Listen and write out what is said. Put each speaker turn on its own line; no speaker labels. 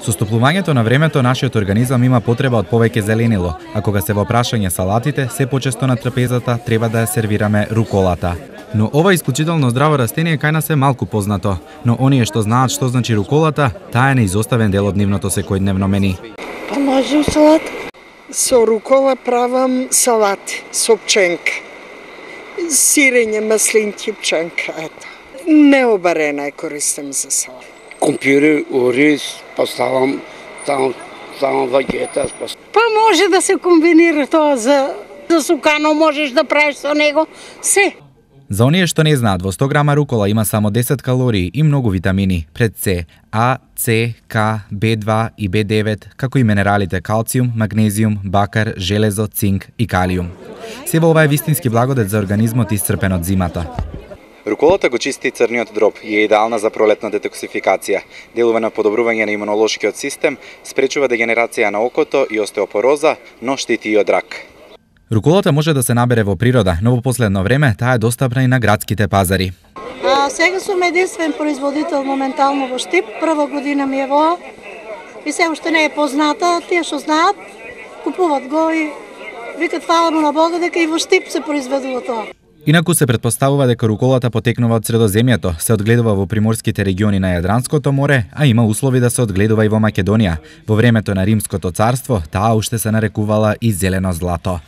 Со стоплувањето на времето, нашиот организам има потреба од повеќе зеленило, а кога се во прашање салатите, се почесто на трапезата треба да ја сервираме руколата. Но ова исклучително здраво растение кај нас е малку познато, но оние што знаат што значи руколата, таа е неизоставен дел од нивното секојдневно мени.
Па може салат. Со рукола правам салати, со пченка. Сирење, маслинки, пченка, ето. Необарена е користам за салат.
Компири, ориз, поставам само вагета.
Па може да се комбинира тоа за сукано, можеш да правиш со него се.
За оние што не знаат, во 100 грама рукола има само 10 калории и многу витамини, пред се А, С, К, B2 и B9, како и минералите калциум, магнезиум, бакар, железо, цинк и калиум. Сево ова е вистински благодет за организмот исцрпен од зимата. Руколата го чисти црниот дроб и е идеална за пролетна детоксификација. Делува на подобрување на имунолошкиот систем, спречува дегенерација на окото и остеопороза, но штити и од рак. Руколата може да се набере во природа, но во последно време таа е достапна и на градските пазари.
Сега сум единствен производител моментално во Штип, прва година ми е во и се уште не е позната, тие што знаат купуват го и викат фала му на Бога дека и во Штип се произведува тоа.
Инаку се претпоставува дека руколата потекнува од Средоземјето, се одгледува во приморските региони на Јадранското море, а има услови да се одгледува и во Македонија. Во времето на Римското царство, таа уште се нарекувала и зелено злато.